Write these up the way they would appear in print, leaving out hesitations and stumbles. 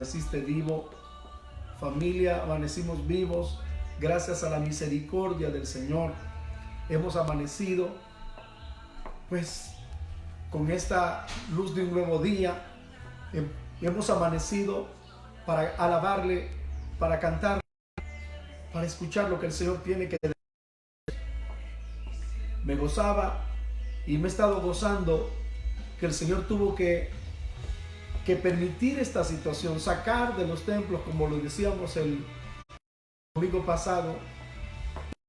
Amaneciste vivo, familia, amanecimos vivos gracias a la misericordia del Señor. Hemos amanecido pues con esta luz de un nuevo día. Hemos amanecido para alabarle, para cantar, para escuchar lo que el Señor tiene que decir. Me gozaba y me he estado gozando que el Señor tuvo que permitir esta situación, sacar de los templos, como lo decíamos el domingo pasado,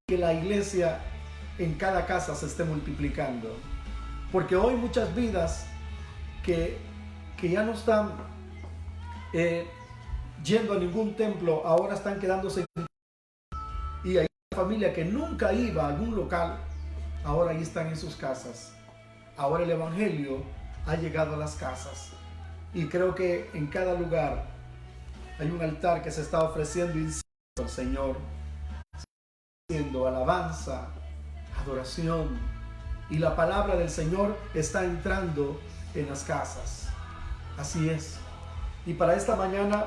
que la iglesia en cada casa se esté multiplicando. Porque hoy muchas vidas que ya no están yendo a ningún templo, ahora están quedándose. Y hay una familia que nunca iba a algún local, ahora ahí están en sus casas. Ahora el evangelio ha llegado a las casas. Y creo que en cada lugar hay un altar que se está ofreciendo incienso al Señor, haciendo alabanza, adoración. Y la palabra del Señor está entrando en las casas. Así es. Y para esta mañana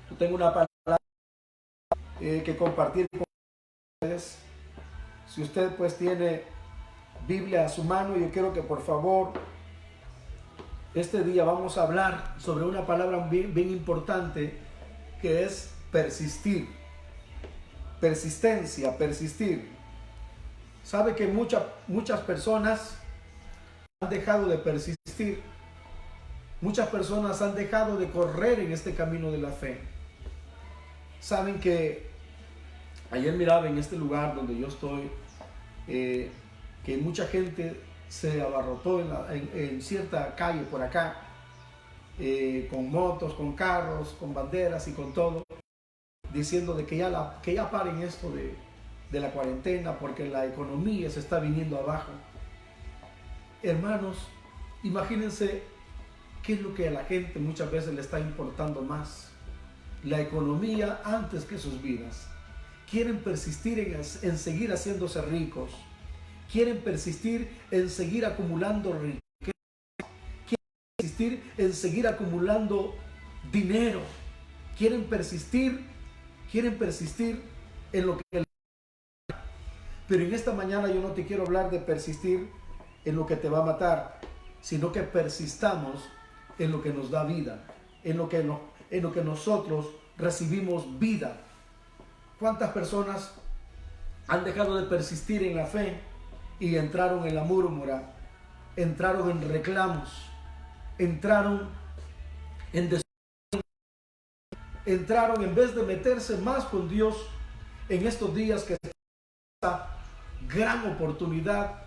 yo tengo una palabra que compartir con ustedes. Si usted pues tiene Biblia a su mano, yo quiero que por favor este día vamos a hablar sobre una palabra bien importante, que es persistir. Persistencia, persistir. Sabe que muchas personas han dejado de persistir. Muchas personas han dejado de correr en este camino de la fe. Saben que ayer miraba en este lugar donde yo estoy que mucha gente se abarrotó en cierta calle por acá, con motos, con carros, con banderas y con todo, diciendo de que ya paren esto de la cuarentena porque la economía se está viniendo abajo. Hermanos, imagínense qué es lo que a la gente muchas veces le está importando más: la economía antes que sus vidas. Quieren persistir en seguir haciéndose ricos. Quieren persistir en seguir acumulando riqueza. Quieren persistir en seguir acumulando dinero. Quieren persistir en lo que... Pero en esta mañana yo no te quiero hablar de persistir en lo que te va a matar, sino que persistamos en lo que nos da vida, en lo que nosotros recibimos vida. ¿Cuántas personas han dejado de persistir en la fe y entraron en la murmura, entraron en reclamos, entraron en en vez de meterse más con Dios en estos días, que esta gran oportunidad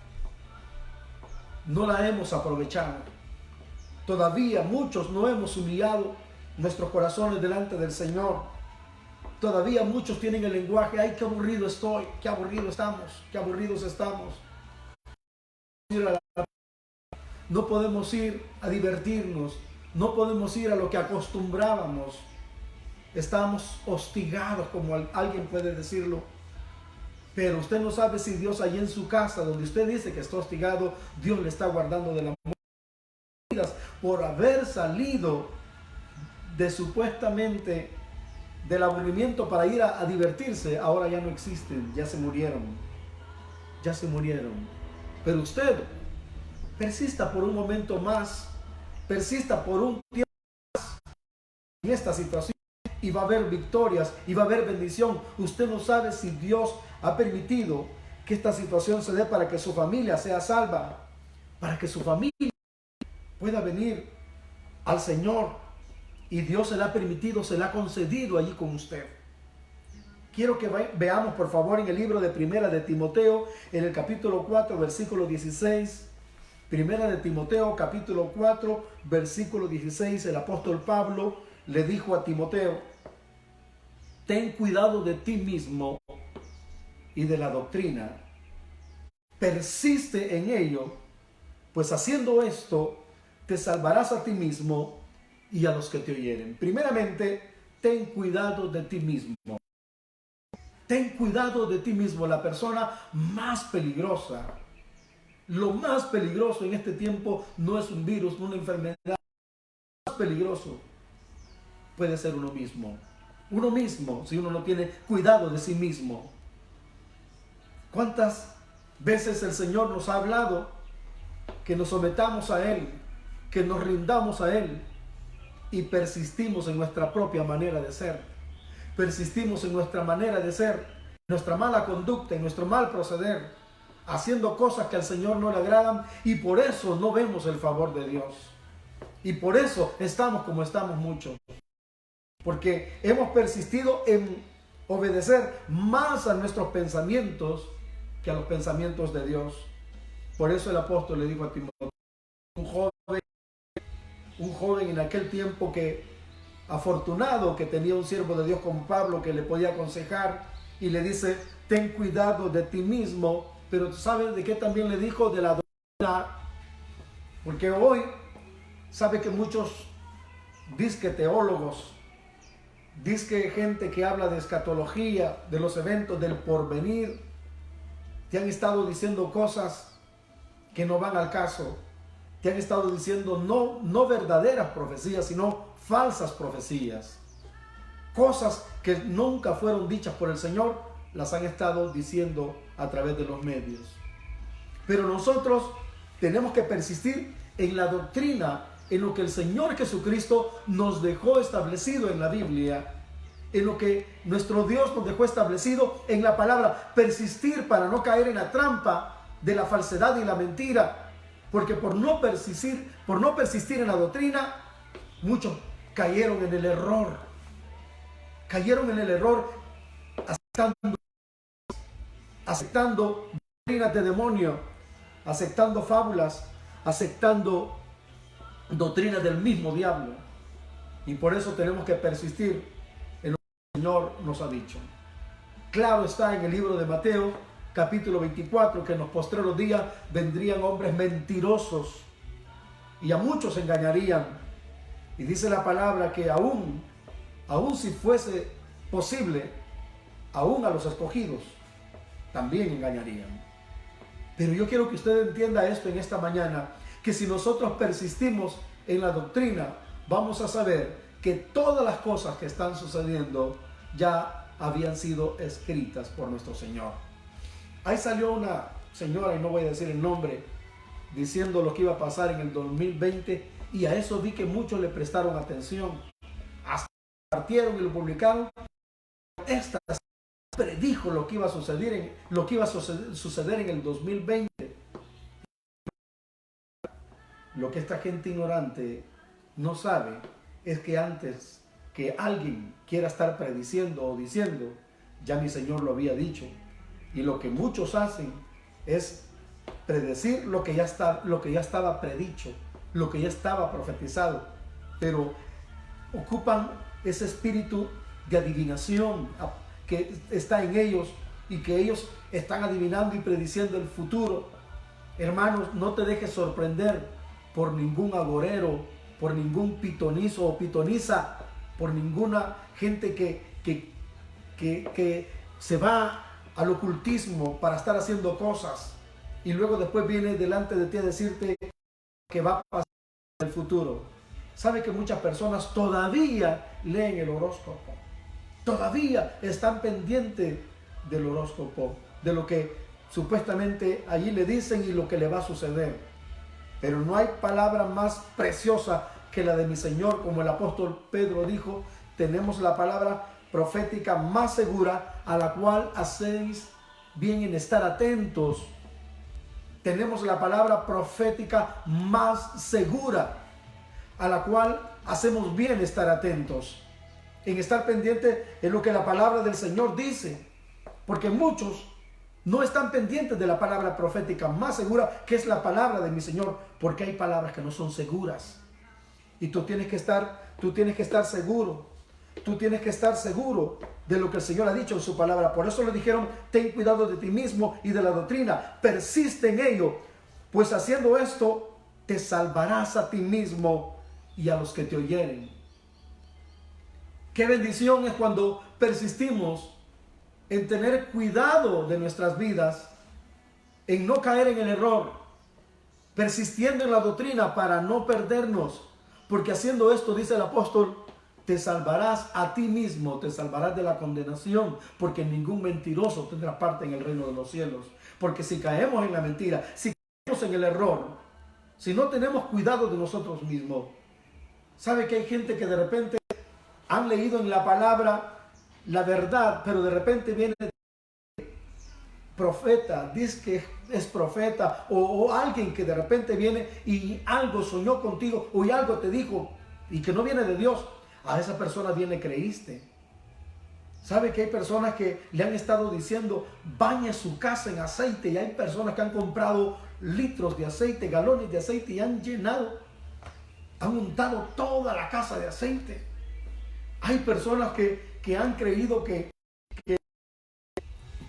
no la hemos aprovechado? Todavía muchos no hemos humillado nuestros corazones delante del Señor. Todavía muchos tienen el lenguaje: ay, qué aburrido estoy, qué aburrido estamos, qué aburridos estamos. No podemos ir a divertirnos, no podemos ir a lo que acostumbrábamos. Estamos hostigados, como alguien puede decirlo. Pero usted no sabe si Dios allí en su casa, donde usted dice que está hostigado, Dios le está guardando de la muerte por haber salido de supuestamente del aburrimiento para ir a divertirse. Ahora ya no existen, ya se murieron. Ya se murieron. Pero usted persista por un momento más, persista por un tiempo más en esta situación, y va a haber victorias y va a haber bendición. Usted no sabe si Dios ha permitido que esta situación se dé para que su familia sea salva, para que su familia pueda venir al Señor, y Dios se la ha permitido, se la ha concedido allí con usted. Quiero que veamos por favor en el libro de Primera de Timoteo, en el capítulo 4, versículo 16. Primera de Timoteo, capítulo 4, versículo 16. El apóstol Pablo le dijo a Timoteo: ten cuidado de ti mismo y de la doctrina. Persiste en ello, pues haciendo esto te salvarás a ti mismo y a los que te oyeren. Primeramente, ten cuidado de ti mismo. Ten cuidado de ti mismo. La persona más peligrosa, lo más peligroso en este tiempo no es un virus, no una enfermedad. Lo más peligroso puede ser uno mismo. Uno mismo, si uno no tiene cuidado de sí mismo. ¿Cuántas veces el Señor nos ha hablado que nos sometamos a Él, que nos rindamos a Él y persistimos en nuestra propia manera de ser? Persistimos en nuestra manera de ser, nuestra mala conducta, en nuestro mal proceder, haciendo cosas que al Señor no le agradan, y por eso no vemos el favor de Dios. Y por eso estamos como estamos muchos. Porque hemos persistido en obedecer más a nuestros pensamientos que a los pensamientos de Dios. Por eso el apóstol le dijo a Timoteo, un joven en aquel tiempo que afortunado, que tenía un siervo de Dios como Pablo que le podía aconsejar, y le dice, ten cuidado de ti mismo. Pero ¿sabes de qué también le dijo? De la doctrina. Porque hoy sabe que muchos disque teólogos, disque gente que habla de escatología, de los eventos del porvenir, te han estado diciendo cosas que no van al caso. Te han estado diciendo no verdaderas profecías, sino falsas profecías. Cosas que nunca fueron dichas por el Señor, las han estado diciendo a través de los medios. Pero nosotros tenemos que persistir en la doctrina, en lo que el Señor Jesucristo nos dejó establecido en la Biblia, en lo que nuestro Dios nos dejó establecido en la palabra. Persistir para no caer en la trampa de la falsedad y la mentira. Porque por no persistir en la doctrina, muchos cayeron en el error. Cayeron en el error aceptando doctrinas de demonio, aceptando fábulas, aceptando doctrinas del mismo diablo. Y por eso tenemos que persistir en lo que el Señor nos ha dicho. Claro está en el libro de Mateo, capítulo 24, que en los postreros días vendrían hombres mentirosos y a muchos engañarían. Y dice la palabra que aún si fuese posible, aún a los escogidos también engañarían. Pero yo quiero que usted entienda esto en esta mañana, que si nosotros persistimos en la doctrina, vamos a saber que todas las cosas que están sucediendo ya habían sido escritas por nuestro Señor. Ahí salió una señora, y no voy a decir el nombre, diciendo lo que iba a pasar en el 2020, y a eso vi que muchos le prestaron atención. Hasta partieron y lo publicaron. Esta predijo lo que iba a suceder en el 2020. Lo que esta gente ignorante no sabe es que antes que alguien quiera estar prediciendo o diciendo, ya mi Señor lo había dicho. Y lo que muchos hacen es predecir lo que ya estaba predicho, lo que ya estaba profetizado, pero ocupan ese espíritu de adivinación que está en ellos, y que ellos están adivinando y prediciendo el futuro. Hermanos, no te dejes sorprender por ningún agorero, por ningún pitonizo o pitoniza, por ninguna gente que se va al ocultismo para estar haciendo cosas, y luego después viene delante de ti a decirte que va a pasar en el futuro. Sabe que muchas personas todavía leen el horóscopo, todavía están pendientes del horóscopo, de lo que supuestamente allí le dicen y lo que le va a suceder. Pero no hay palabra más preciosa que la de mi Señor. Como el apóstol Pedro dijo, tenemos la palabra profética más segura, a la cual hacéis bien en estar atentos. Tenemos la palabra profética más segura, a la cual hacemos bien estar atentos, en estar pendiente en lo que la palabra del Señor dice. Porque muchos no están pendientes de la palabra profética más segura, que es la palabra de mi Señor, porque hay palabras que no son seguras. Y tú tienes que estar seguro. Tú tienes que estar seguro de lo que el Señor ha dicho en su palabra. Por eso le dijeron, ten cuidado de ti mismo y de la doctrina. Persiste en ello, pues haciendo esto te salvarás a ti mismo y a los que te oyeren. Qué bendición es cuando persistimos en tener cuidado de nuestras vidas, en no caer en el error, persistiendo en la doctrina para no perdernos. Porque haciendo esto, dice el apóstol, te salvarás a ti mismo, te salvarás de la condenación, porque ningún mentiroso tendrá parte en el reino de los cielos. Porque si caemos en la mentira, si caemos en el error, si no tenemos cuidado de nosotros mismos, ¿sabe que hay gente que de repente han leído en la palabra la verdad, pero de repente viene profeta, dice que es profeta, o alguien que de repente viene y algo soñó contigo, o algo te dijo y que no viene de Dios? A esa persona viene creíste. ¿Sabe que hay personas que le han estado diciendo bañe su casa en aceite? Y hay personas que han comprado litros de aceite, galones de aceite y han llenado, han untado toda la casa de aceite. Hay personas que han creído que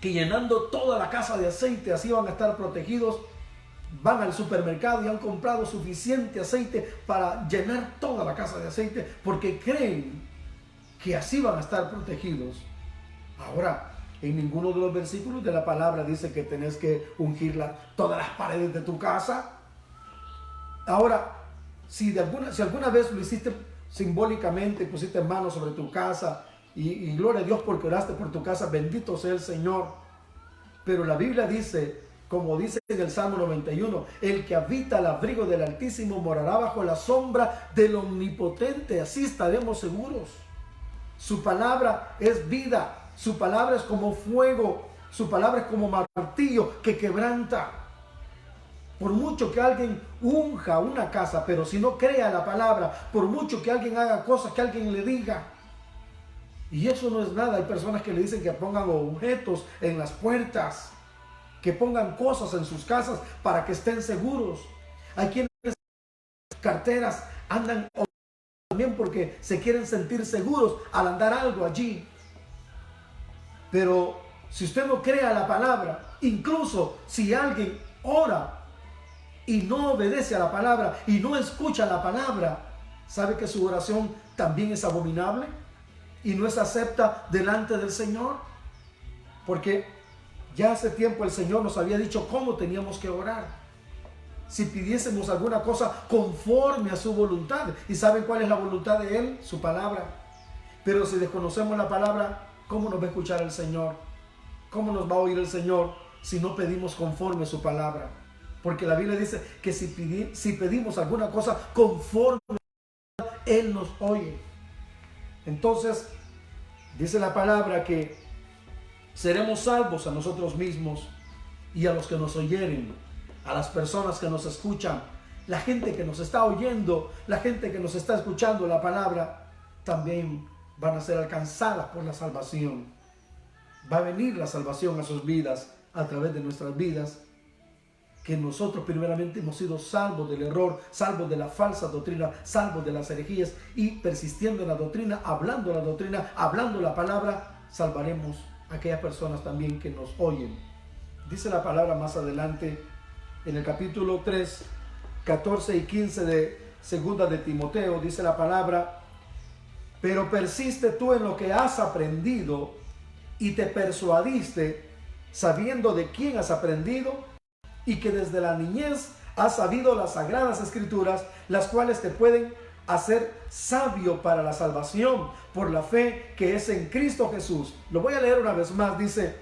llenando toda la casa de aceite así van a estar protegidos. Van al supermercado y han comprado suficiente aceite para llenar toda la casa de aceite porque creen que así van a estar protegidos. Ahora, en ninguno de los versículos de la palabra dice que tenés que ungir todas las paredes de tu casa. Ahora, si alguna vez lo hiciste simbólicamente, pusiste manos sobre tu casa y gloria a Dios porque oraste por tu casa, bendito sea el Señor. Pero la Biblia dice, como dice en el Salmo 91, el que habita al abrigo del Altísimo morará bajo la sombra del Omnipotente. Así estaremos seguros. Su palabra es vida, su palabra es como fuego, su palabra es como martillo que quebranta. Por mucho que alguien unja una casa, pero si no crea la palabra, por mucho que alguien haga cosas que alguien le diga, y eso no es nada. Hay personas que le dicen que pongan objetos en las puertas, que pongan cosas en sus casas para que estén seguros. Hay quienes carteras andan también porque se quieren sentir seguros al andar algo allí. Pero si usted no crea la palabra, incluso si alguien ora y no obedece a la palabra y no escucha la palabra, ¿sabe que su oración también es abominable y no es acepta delante del Señor? Porque ya hace tiempo el Señor nos había dicho cómo teníamos que orar. Si pidiésemos alguna cosa conforme a su voluntad. ¿Y saben cuál es la voluntad de Él? Su palabra. Pero si desconocemos la palabra, ¿cómo nos va a escuchar el Señor? ¿Cómo nos va a oír el Señor si no pedimos conforme a su palabra? Porque la Biblia dice que si pedimos alguna cosa conforme a su palabra, Él nos oye. Entonces, dice la palabra que seremos salvos a nosotros mismos y a los que nos oyeren, a las personas que nos escuchan, la gente que nos está oyendo, la gente que nos está escuchando la palabra, también van a ser alcanzadas por la salvación. Va a venir la salvación a sus vidas a través de nuestras vidas, que nosotros primeramente hemos sido salvos del error, salvos de la falsa doctrina, salvos de las herejías, y persistiendo en la doctrina, hablando la palabra, salvaremos a aquellas personas también que nos oyen. Dice la palabra más adelante en el capítulo 3, 14 y 15 de segunda de Timoteo, dice la palabra: pero persiste tú en lo que has aprendido y te persuadiste, sabiendo de quién has aprendido, y que desde la niñez has sabido las sagradas escrituras, las cuales te pueden hacer sabio para la salvación por la fe que es en Cristo Jesús. Lo voy a leer una vez más. Dice,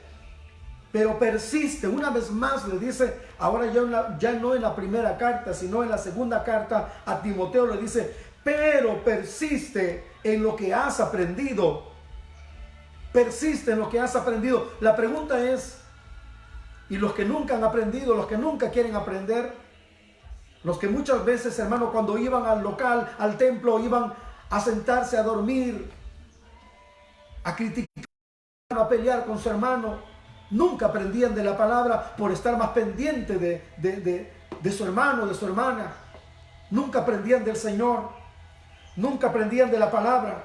pero persiste, una vez más le dice, ahora ya no en la primera carta, sino en la segunda carta a Timoteo le dice, pero persiste en lo que has aprendido. Persiste en lo que has aprendido. La pregunta es, y los que nunca han aprendido, los que nunca quieren aprender, los que muchas veces, hermano, cuando iban al local, al templo, iban a sentarse a dormir, a criticar, a pelear con su hermano, nunca aprendían de la palabra por estar más pendiente de su hermano, de su hermana. Nunca aprendían del Señor, nunca aprendían de la palabra.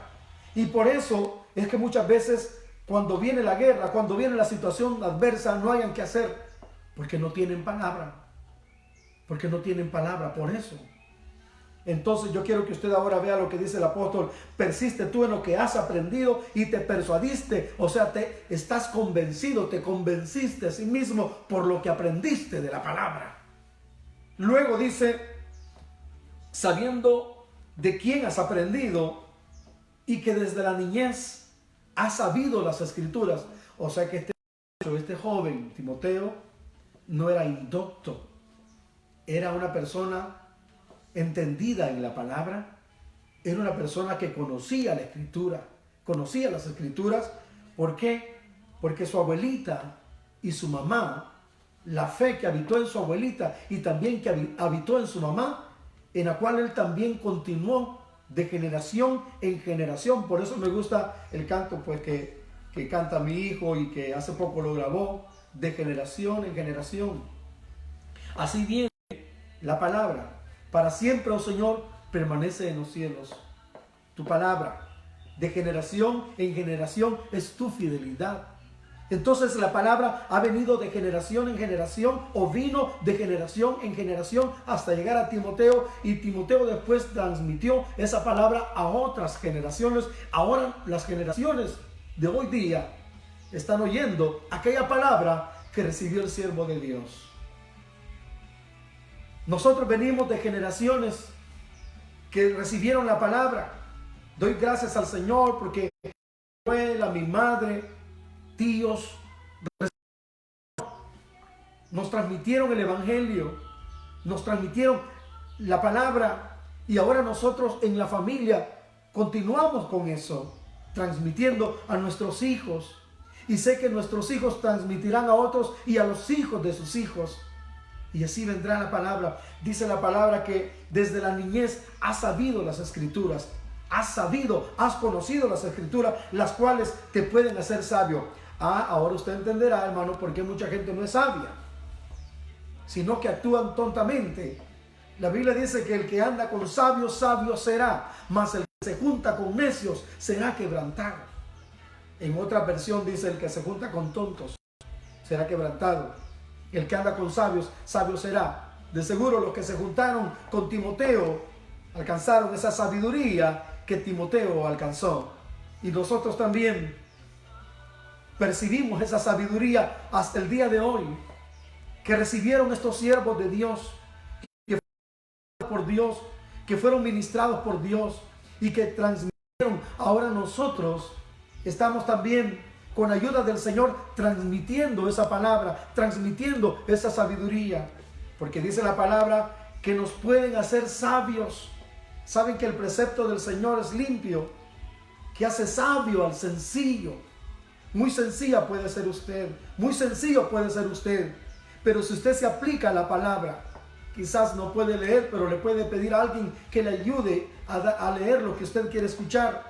Y por eso es que muchas veces cuando viene la guerra, cuando viene la situación adversa, no hayan que hacer, porque no tienen palabra. Porque no tienen palabra, por eso. Entonces yo quiero que usted ahora vea lo que dice el apóstol. Persiste tú en lo que has aprendido y te persuadiste. O sea, te estás convencido, te convenciste a sí mismo por lo que aprendiste de la palabra. Luego dice, sabiendo de quién has aprendido y que desde la niñez ha sabido las Escrituras. O sea que este joven Timoteo no era indocto, era una persona entendida en la palabra, era una persona que conocía la Escritura, conocía las Escrituras. ¿Por qué? Porque su abuelita y su mamá, la fe que habitó en su abuelita y también que habitó en su mamá, en la cual él también continuó de generación en generación. Por eso me gusta el canto pues que canta mi hijo y que hace poco lo grabó, de generación en generación. Así bien, la palabra, para siempre, oh Señor, permanece en los cielos. Tu palabra, de generación en generación, es tu fidelidad. Entonces la palabra ha venido de generación en generación, o vino de generación en generación hasta llegar a Timoteo, y Timoteo después transmitió esa palabra a otras generaciones. Ahora las generaciones de hoy día están oyendo aquella palabra que recibió el siervo de Dios. Nosotros venimos de generaciones que recibieron la palabra. Doy gracias al Señor porque mi abuela, mi madre, tíos nos transmitieron el evangelio, nos transmitieron la palabra, y ahora nosotros en la familia continuamos con eso, transmitiendo a nuestros hijos, y sé que nuestros hijos transmitirán a otros y a los hijos de sus hijos, y así vendrá la palabra. Dice la palabra que desde la niñez has sabido las Escrituras, has conocido las Escrituras, las cuales te pueden hacer sabio. Ahora usted entenderá, hermano, por qué mucha gente no es sabia, sino que actúan tontamente. La Biblia dice que el que anda con sabios, sabio será, mas el que se junta con necios será quebrantado. En otra versión dice: el que se junta con tontos será quebrantado. El que anda con sabios, sabio será. De seguro los que se juntaron con Timoteo alcanzaron esa sabiduría que Timoteo alcanzó. Y nosotros también percibimos esa sabiduría hasta el día de hoy, que recibieron estos siervos de Dios, que fueron por Dios, que fueron ministrados por Dios y que transmitieron. Ahora nosotros estamos también, con ayuda del Señor, transmitiendo esa palabra, transmitiendo esa sabiduría, porque dice la palabra que nos pueden hacer sabios. Saben que el precepto del Señor es limpio, que hace sabio al sencillo. Muy sencilla puede ser usted, muy sencillo puede ser usted, pero si usted se aplica a la palabra, quizás no puede leer, pero le puede pedir a alguien que le ayude a leer lo que usted quiere escuchar,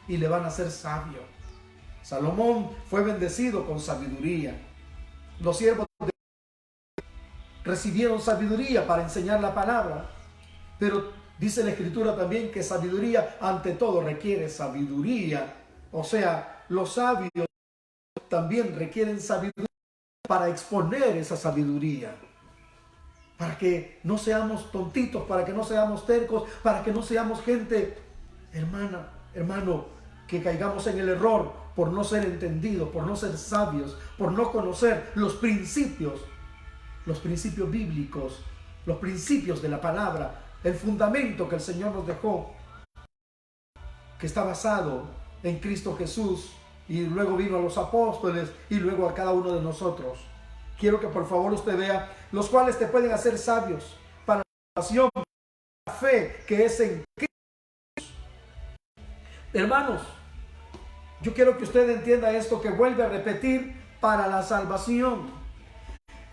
y le van a hacer sabio. Salomón fue bendecido con sabiduría. Los siervos recibieron sabiduría para enseñar la palabra, pero dice la Escritura también que sabiduría ante todo requiere sabiduría. O sea, los sabios también requieren sabiduría para exponer esa sabiduría, para que no seamos tontitos, para que no seamos tercos, para que no seamos gente, hermano, que caigamos en el error por no ser entendidos, por no ser sabios, por no conocer los principios bíblicos, los principios de la palabra, el fundamento que el Señor nos dejó, que está basado en Cristo Jesús, y luego vino a los apóstoles y luego a cada uno de nosotros. Quiero que por favor usted vea, los cuales te pueden hacer sabios para la salvación, la fe que es en Cristo. Hermanos, yo quiero que usted entienda esto, que vuelve a repetir: para la salvación.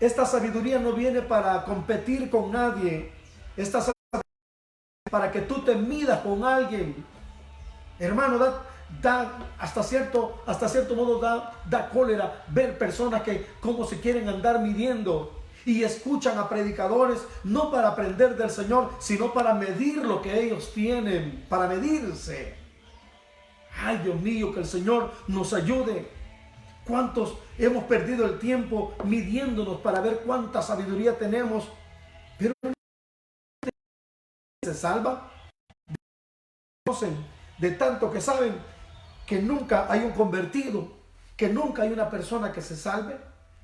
Esta sabiduría no viene para competir con nadie. Esta sabiduría es para que tú te midas con alguien. Hermano, hasta cierto modo da cólera ver personas que como se quieren andar midiendo, y escuchan a predicadores no para aprender del Señor, sino para medir lo que ellos tienen, para medirse. Ay, Dios mío, que el Señor nos ayude. ¿Cuántos hemos perdido el tiempo midiéndonos para ver cuánta sabiduría tenemos? Pero se salva, de tanto que saben que nunca hay un convertido, que nunca hay una persona que se salve,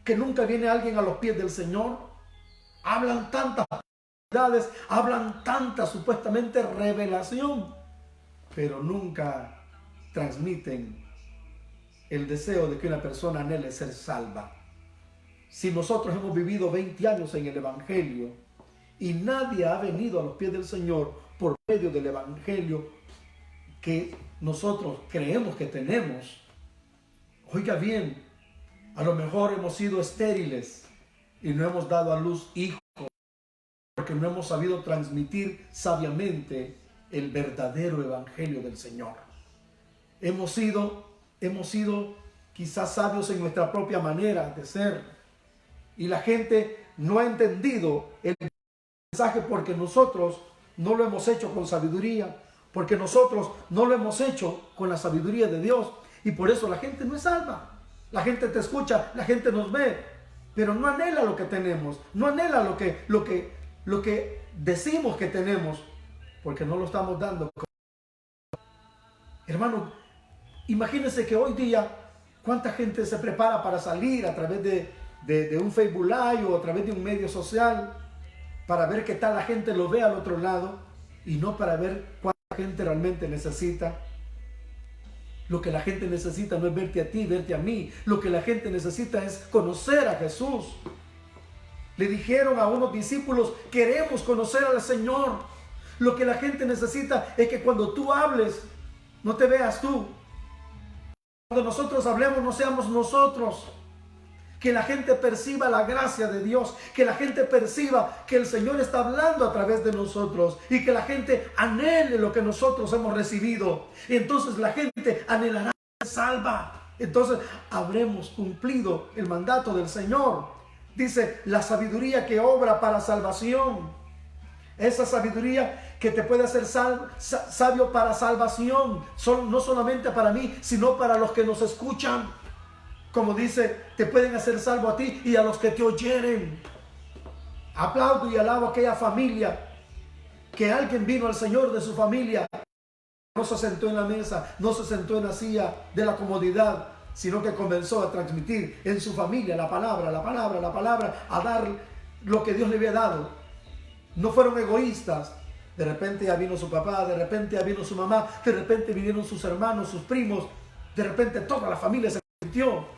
que nunca viene alguien a los pies del Señor. Hablan tantas verdades, hablan tanta supuestamente revelación, pero nunca transmiten el deseo de que una persona anhele ser salva. Si nosotros hemos vivido 20 años en el Evangelio y nadie ha venido a los pies del Señor por medio del Evangelio que nosotros creemos que tenemos, oiga bien, a lo mejor hemos sido estériles y no hemos dado a luz hijos porque no hemos sabido transmitir sabiamente el verdadero Evangelio del Señor. Hemos sido quizás sabios en nuestra propia manera de ser y la gente no ha entendido el mensaje porque nosotros no lo hemos hecho con sabiduría, porque nosotros no lo hemos hecho con la sabiduría de Dios y por eso la gente no es salva. La gente te escucha, la gente nos ve, pero no anhela lo que tenemos, no anhela lo que decimos que tenemos, porque no lo estamos dando. Hermano, imagínense que hoy día cuánta gente se prepara para salir a través de un Facebook Live o a través de un medio social para ver qué tal la gente lo ve al otro lado y no para ver cuánta gente realmente necesita. Lo que la gente necesita no es verte a ti, verte a mí. Lo que la gente necesita es conocer a Jesús. Le dijeron a unos discípulos, queremos conocer al Señor. Lo que la gente necesita es que cuando tú hables, no te veas tú. Cuando nosotros hablemos, no seamos nosotros. Que la gente perciba la gracia de Dios, que la gente perciba que el Señor está hablando a través de nosotros y que la gente anhele lo que nosotros hemos recibido. Y entonces la gente anhelará ser salva. Entonces habremos cumplido el mandato del Señor. Dice, la sabiduría que obra para salvación. Esa sabiduría que te puede hacer sabio para salvación. No solamente para mí, sino para los que nos escuchan. Como dice, te pueden hacer salvo a ti y a los que te oyeren. Aplaudo y alabo a aquella familia que alguien vino al Señor de su familia. No se sentó en la mesa, no se sentó en la silla de la comodidad, sino que comenzó a transmitir en su familia la palabra, a dar lo que Dios le había dado. No fueron egoístas. De repente ya vino su papá, de repente ya vino su mamá, de repente vinieron sus hermanos, sus primos, de repente toda la familia se convirtió.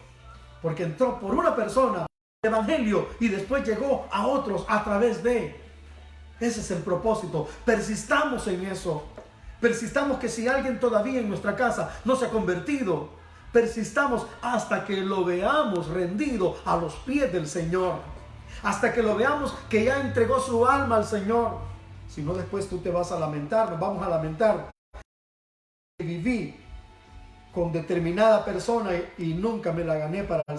Porque entró por una persona el Evangelio y después llegó a otros a través de. Ese es el propósito. Persistamos en eso. Persistamos que si alguien todavía en nuestra casa no se ha convertido, persistamos hasta que lo veamos rendido a los pies del Señor. Hasta que lo veamos que ya entregó su alma al Señor. Si no, después tú te vas a lamentar, nos vamos a lamentar. Viví con determinada persona y nunca me la gané para el Señor.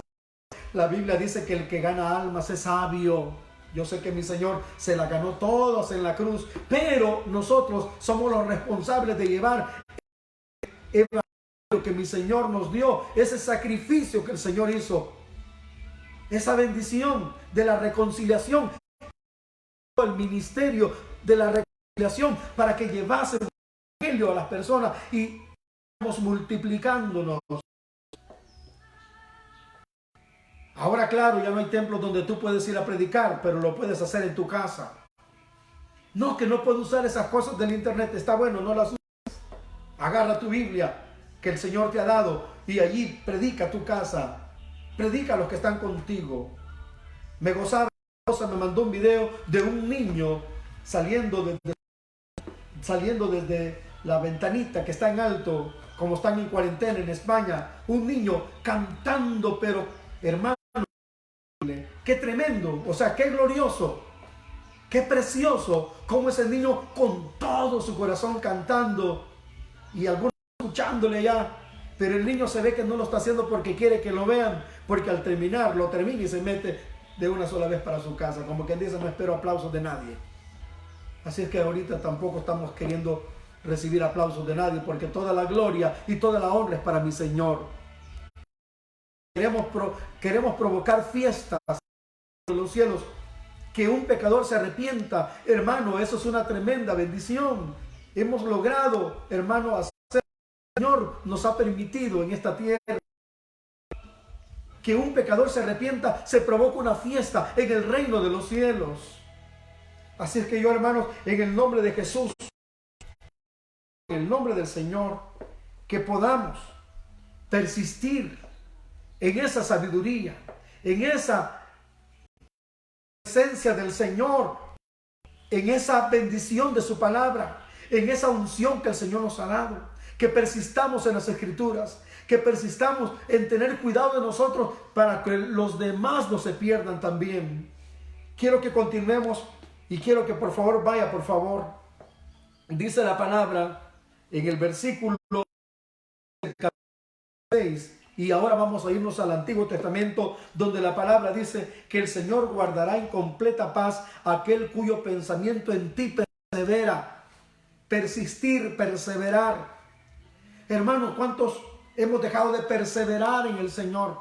La Biblia dice que el que gana almas es sabio. Yo sé que mi Señor se la ganó todas en la cruz, pero nosotros somos los responsables de llevar el evangelio que mi Señor nos dio, ese sacrificio que el Señor hizo, esa bendición de la reconciliación, el ministerio de la reconciliación para que llevase el evangelio a las personas y multiplicándonos. Ahora claro, ya no hay templos donde tú puedes ir a predicar, pero lo puedes hacer en tu casa. No, que no puedo usar esas cosas del internet, está bueno, no las uses. Agarra tu Biblia que el Señor te ha dado y allí predica tu casa, predica a los que están contigo. Me gozaba, me mandó un video de un niño saliendo desde la ventanita que está en alto, como están en cuarentena en España, un niño cantando, pero hermano, qué tremendo, o sea, qué glorioso, qué precioso, como ese niño con todo su corazón cantando y algunos escuchándole ya, pero el niño se ve que no lo está haciendo porque quiere que lo vean, porque al terminar, lo termina y se mete de una sola vez para su casa, como quien dice, no espero aplausos de nadie. Así es que ahorita tampoco estamos queriendo recibir aplausos de nadie, porque toda la gloria y toda la honra es para mi Señor. Queremos provocar fiestas en los cielos, que un pecador se arrepienta, hermano, eso es una tremenda bendición. Hemos logrado, hermano, hacer lo que el Señor nos ha permitido en esta tierra. Que un pecador se arrepienta, se provoca una fiesta en el reino de los cielos. Así es que yo, hermanos, en el nombre de Jesús, en el nombre del Señor, que podamos persistir en esa sabiduría, en esa presencia del Señor, en esa bendición de su palabra, en esa unción que el Señor nos ha dado, que persistamos en las Escrituras, que persistamos en tener cuidado de nosotros para que los demás no se pierdan también. Quiero que continuemos y quiero que por favor vaya, por favor. Dice la palabra en el versículo 6, y ahora vamos a irnos al Antiguo Testamento, donde la palabra dice que el Señor guardará en completa paz aquel cuyo pensamiento en ti persevera. Persistir, perseverar. Hermanos, ¿cuántos hemos dejado de perseverar en el Señor?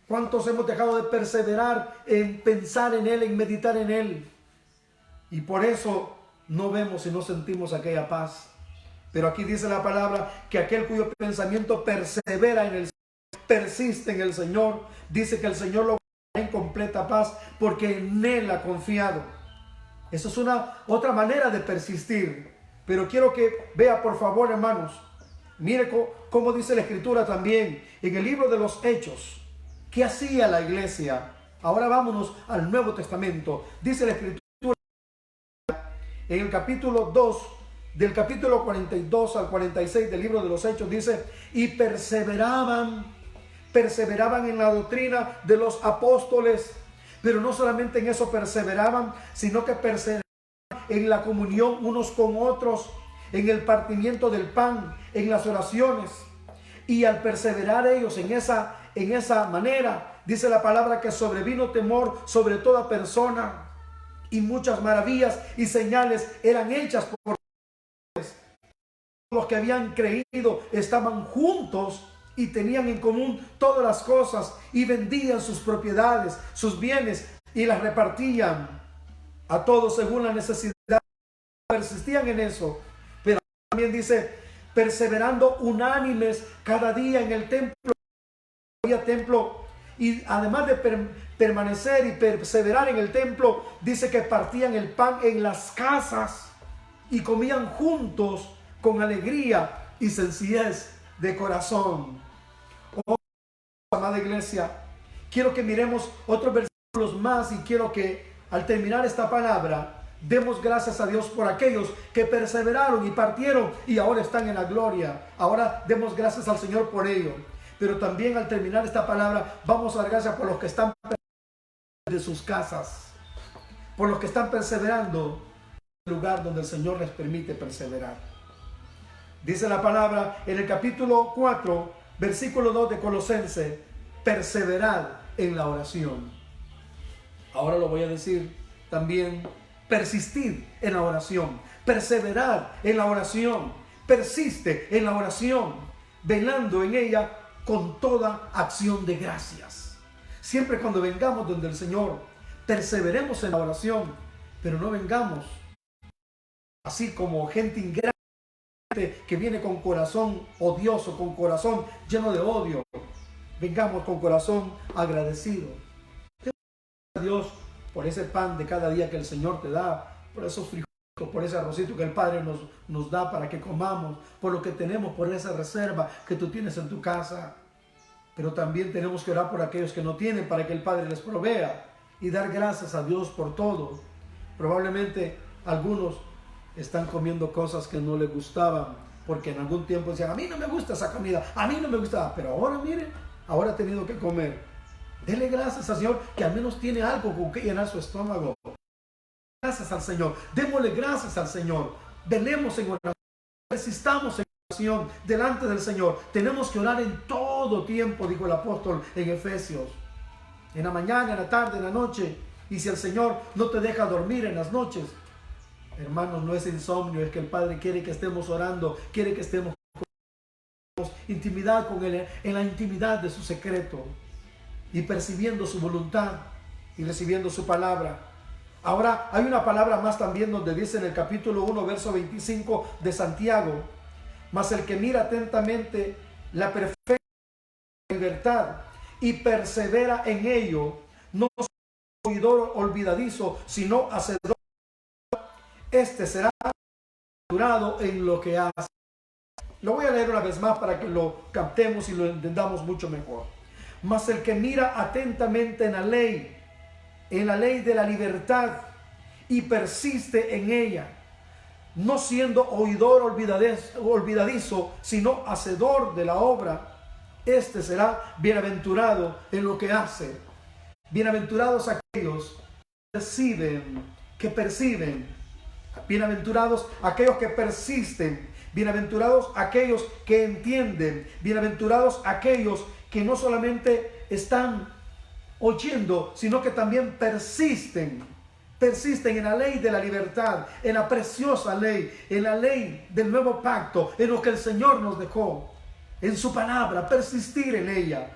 ¿Cuántos hemos dejado de perseverar en pensar en Él, en meditar en Él? Y por eso no vemos y no sentimos aquella paz. Pero aquí dice la palabra que aquel cuyo pensamiento persevera en el Señor, persiste en el Señor, dice que el Señor lo guardará en completa paz porque en Él ha confiado. Eso es una otra manera de persistir. Pero quiero que vea, por favor, hermanos, mire cómo dice la Escritura también en el libro de los Hechos. ¿Qué hacía la iglesia? Ahora vámonos al Nuevo Testamento. Dice la Escritura en el capítulo 2, del capítulo 42 al 46 del libro de los Hechos, dice: y perseveraban en la doctrina de los apóstoles. Pero no solamente en eso perseveraban, sino que perseveraban en la comunión unos con otros, en el partimiento del pan, en las oraciones. Y al perseverar ellos en esa manera, dice la palabra que sobrevino temor sobre toda persona, y muchas maravillas y señales eran hechas por los que habían creído. Estaban juntos y tenían en común todas las cosas, y vendían sus propiedades, sus bienes, y las repartían a todos según la necesidad. Persistían en eso. Pero también dice, perseverando unánimes cada día en el templo. Había templo, y además de permanecer y perseverar en el templo, dice que partían el pan en las casas y comían juntos con alegría y sencillez de corazón. Oh, amada iglesia, quiero que miremos otros versículos más, y quiero que al terminar esta palabra demos gracias a Dios por aquellos que perseveraron y partieron y ahora están en la gloria. Ahora demos gracias al Señor por ello. Pero también al terminar esta palabra vamos a dar gracias por los que están de sus casas, por los que están perseverando en el lugar donde el Señor les permite perseverar. Dice la palabra en el capítulo 4, versículo 2 de Colosenses: perseverad en la oración. Ahora lo voy a decir también: persistir en la oración, perseverar en la oración, persiste en la oración, velando en ella con toda acción de gracias. Siempre cuando vengamos donde el Señor, perseveremos en la oración, pero no vengamos así como gente ingrata que viene con corazón odioso, con corazón lleno de odio. Vengamos con corazón agradecido. Gracias a Dios por ese pan de cada día que el Señor te da, por esos frijoles, por ese arrocito que el Padre nos da para que comamos, por lo que tenemos, por esa reserva que tú tienes en tu casa. Pero también tenemos que orar por aquellos que no tienen, para que el Padre les provea, y dar gracias a Dios por todo. Probablemente algunos están comiendo cosas que no les gustaban, porque en algún tiempo decían: a mí no me gusta esa comida, a mí no me gustaba, pero ahora miren, ahora ha tenido que comer. Dele gracias al Señor que al menos tiene algo con que llenar su estómago. Gracias al Señor, démosle gracias al Señor, velemos en oración, persistamos en oración delante del Señor. Tenemos que orar en todo tiempo, dijo el apóstol en Efesios, en la mañana, en la tarde, en la noche. Y si el Señor no te deja dormir en las noches, hermanos, no es insomnio, es que el Padre quiere que estemos orando, quiere que estemos intimidad con Él, en la intimidad de su secreto, y percibiendo su voluntad y recibiendo su palabra. Ahora hay una palabra más también donde dice en el capítulo 1, verso 25 de Santiago: mas el que mira atentamente la perfecta libertad y persevera en ello, no es oidor olvidadizo, sino hacedor. Este será durado en lo que hace. Lo voy a leer una vez más para que lo captemos y lo entendamos mucho mejor. Mas el que mira atentamente en la ley de la libertad, y persiste en ella, no siendo oidor olvidadizo, sino hacedor de la obra, este será bienaventurado en lo que hace. Bienaventurados aquellos que perciben, bienaventurados aquellos que persisten, bienaventurados aquellos que entienden, bienaventurados aquellos que no solamente están oyendo, sino que también persisten en la ley de la libertad, en la preciosa ley, en la ley del nuevo pacto, en lo que el Señor nos dejó, en su palabra, persistir en ella.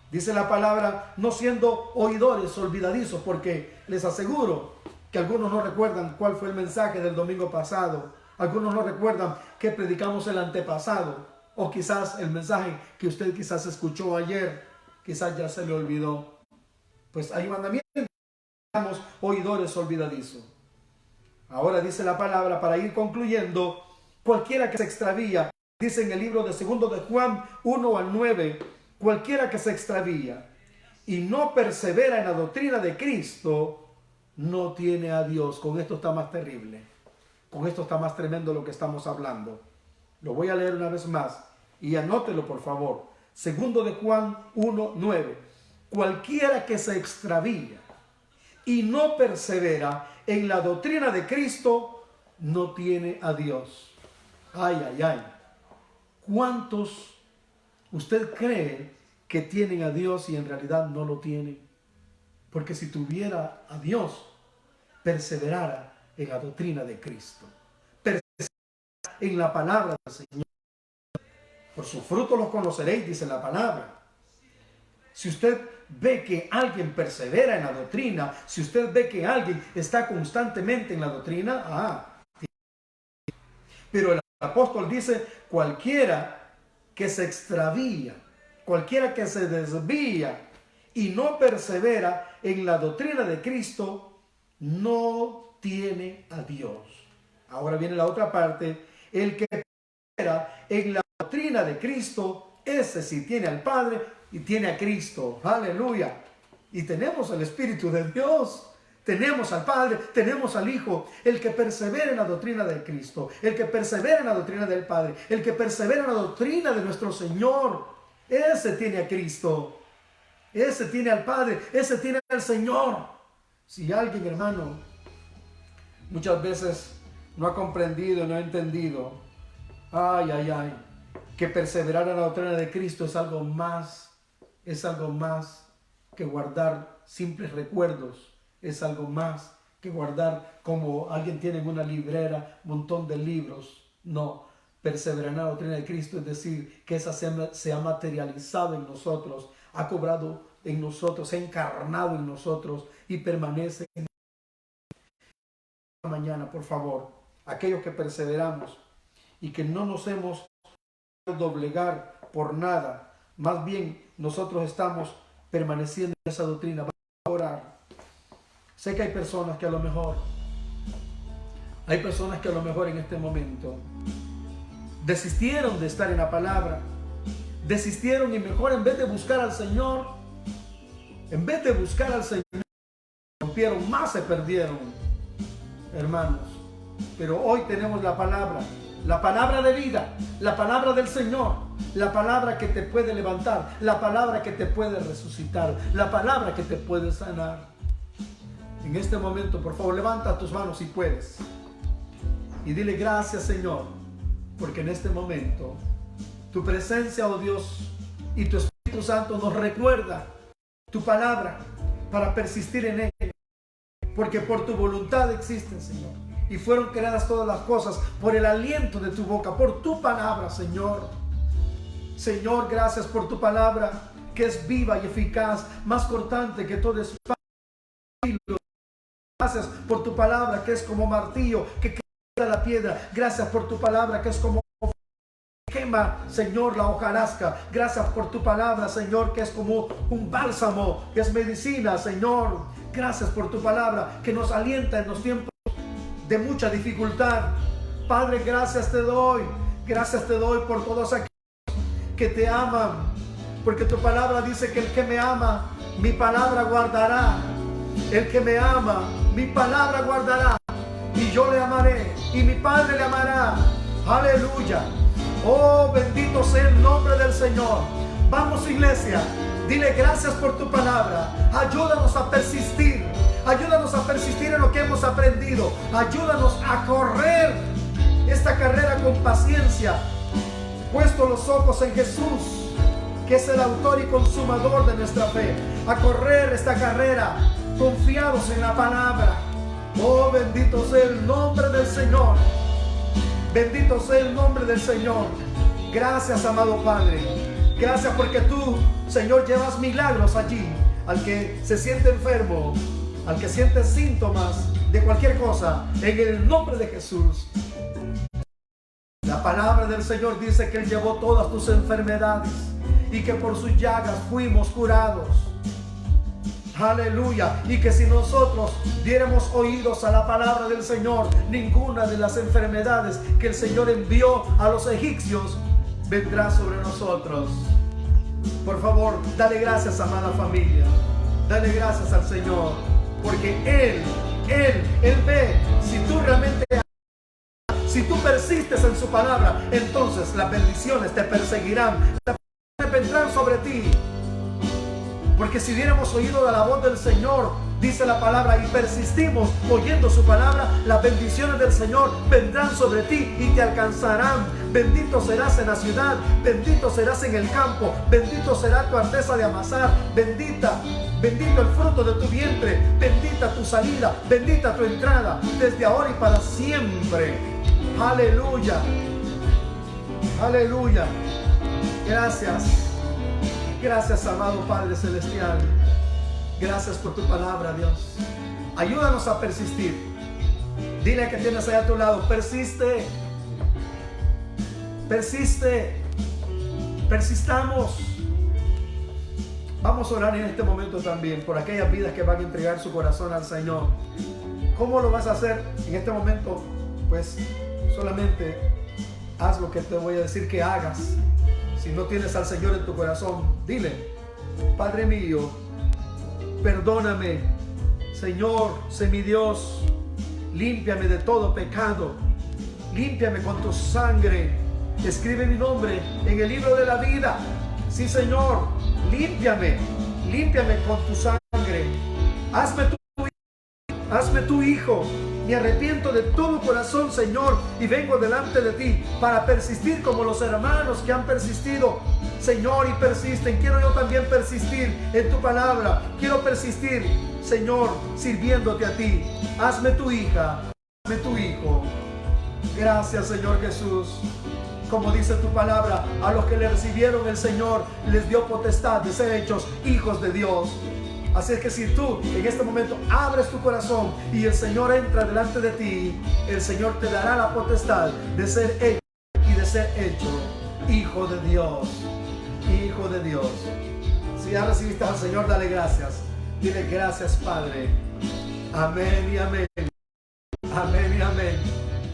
Dice la palabra, no siendo oidores olvidadizos, porque les aseguro que algunos no recuerdan cuál fue el mensaje del domingo pasado, algunos no recuerdan qué predicamos el antepasado, o quizás el mensaje que usted quizás escuchó ayer, quizás ya se le olvidó. Pues hay un mandamiento, oidores olvidadizos. Ahora dice la palabra, para ir concluyendo, cualquiera que se extravía, dice en el libro de 2 de Juan 1 al 9, cualquiera que se extravía y no persevera en la doctrina de Cristo, no tiene a Dios. Con esto está más terrible, con esto está más tremendo lo que estamos hablando. Lo voy a leer una vez más y anótelo por favor. 2 de Juan 1, 9. Cualquiera que se extravía y no persevera en la doctrina de Cristo, no tiene a Dios. Ay, ay, ay. ¿Cuántos usted cree que tienen a Dios y en realidad no lo tienen? Porque si tuviera a Dios, perseverara en la doctrina de Cristo, perseverara en la palabra del Señor. Por sus frutos los conoceréis, dice la palabra. Si usted ve que alguien persevera en la doctrina, si usted ve que alguien está constantemente en la doctrina, pero el apóstol dice, cualquiera que se extravía, cualquiera que se desvía y no persevera en la doctrina de Cristo, no tiene a Dios. Ahora viene la otra parte, el que persevera en la doctrina de Cristo, ese sí tiene al Padre y tiene a Cristo. Aleluya. Y tenemos el Espíritu de Dios. Tenemos al Padre, tenemos al Hijo. El que persevera en la doctrina de Cristo, el que persevera en la doctrina del Padre, el que persevera en la doctrina de nuestro Señor, ese tiene a Cristo. Ese tiene al Padre, ese tiene al Señor. Si alguien, hermano, muchas veces no ha comprendido, no ha entendido, ay, ay, ay, que perseverar en la doctrina de Cristo es algo más que guardar simples recuerdos, es algo más que guardar como alguien tiene en una librera un montón de libros. No, perseverar en la doctrina de Cristo es decir que esa se ha materializado en nosotros, ha cobrado en nosotros, se ha encarnado en nosotros y permanece en nosotros. Mañana, por favor, aquellos que perseveramos y que no nos hemos doblegar por nada, más bien nosotros estamos permaneciendo en esa doctrina. Vamos a orar. Sé que hay personas que a lo mejor en este momento desistieron de estar en la palabra, desistieron y mejor en vez de buscar al Señor, rompieron, más se perdieron, hermanos. Pero hoy tenemos la palabra de vida, la palabra del Señor, la palabra que te puede levantar, la palabra que te puede resucitar, la palabra que te puede sanar. En este momento, por favor, levanta tus manos si puedes y dile gracias, Señor, porque en este momento tu presencia, oh Dios, y tu Espíritu Santo nos recuerda tu palabra para persistir en ella, porque por tu voluntad existen, Señor, y fueron creadas todas las cosas por el aliento de tu boca, por tu palabra, Señor. Señor, gracias por tu palabra, que es viva y eficaz, más cortante que todo espada. Gracias por tu palabra, que es como martillo, que quema la piedra. Gracias por tu palabra, que es como quema, Señor, la hojarasca. Gracias por tu palabra, Señor, que es como un bálsamo, que es medicina, Señor. Gracias por tu palabra, que nos alienta en los tiempos de mucha dificultad. Padre, gracias te doy. Gracias te doy por todos aquellos que te aman, porque tu palabra dice que el que me ama, mi palabra guardará. El que me ama, mi palabra guardará, y yo le amaré, y mi Padre le amará. Aleluya. Oh, bendito sea el nombre del Señor. Vamos, iglesia, dile gracias por tu palabra. Ayúdanos a persistir. Ayúdanos a persistir en lo que hemos aprendido. Ayúdanos a correr esta carrera con paciencia, puesto los ojos en Jesús, que es el autor y consumador de nuestra fe. A correr esta carrera confiados en la palabra. Oh, bendito sea el nombre del Señor. Bendito sea el nombre del Señor. Gracias, amado Padre. Gracias porque tú, Señor, llevas milagros allí. Al que se siente enfermo, al que siente síntomas de cualquier cosa, en el nombre de Jesús. La palabra del Señor dice que Él llevó todas tus enfermedades y que por sus llagas fuimos curados. Aleluya. Y que si nosotros diéramos oídos a la palabra del Señor, ninguna de las enfermedades que el Señor envió a los egipcios vendrá sobre nosotros. Por favor, dale gracias, amada familia. Dale gracias al Señor, porque Él ve si tú realmente, si tú persistes en su palabra, entonces las bendiciones te perseguirán, las bendiciones vendrán sobre ti. Porque si diéramos oído a la voz del Señor, dice la palabra, y persistimos oyendo su palabra, las bendiciones del Señor vendrán sobre ti y te alcanzarán. Bendito serás en la ciudad, bendito serás en el campo, bendito será tu arteza de amasar, bendito el fruto de tu vientre, bendita tu salida, bendita tu entrada, desde ahora y para siempre. Aleluya. Aleluya. Gracias. Gracias, amado Padre Celestial. Gracias por tu palabra, Dios. Ayúdanos a persistir. Dile que tienes ahí a tu lado, persiste. Persiste. Persistamos. Vamos a orar en este momento también por aquellas vidas que van a entregar su corazón al Señor. ¿Cómo lo vas a hacer en este momento? Pues solamente haz lo que te voy a decir que hagas. Si no tienes al Señor en tu corazón, dile: Padre mío, perdóname. Señor, sé mi Dios. Límpiame de todo pecado. Límpiame con tu sangre. Escribe mi nombre en el libro de la vida. Sí, Señor, límpiame. Límpiame con tu sangre. Hazme tu hijo. Me arrepiento de todo corazón, Señor, y vengo delante de ti para persistir como los hermanos que han persistido, Señor, y persisten. Quiero yo también persistir en tu palabra. Quiero persistir, Señor, sirviéndote a ti. Hazme tu hija, hazme tu hijo. Gracias, Señor Jesús. Como dice tu palabra, a los que le recibieron el Señor les dio potestad de ser hechos hijos de Dios. Así es que si tú en este momento abres tu corazón y el Señor entra delante de ti, el Señor te dará la potestad de ser hecho y de ser hecho hijo de Dios. Hijo de Dios. Si ya recibiste al Señor, dale gracias. Dile: gracias, Padre. Amén y amén. Amén y amén.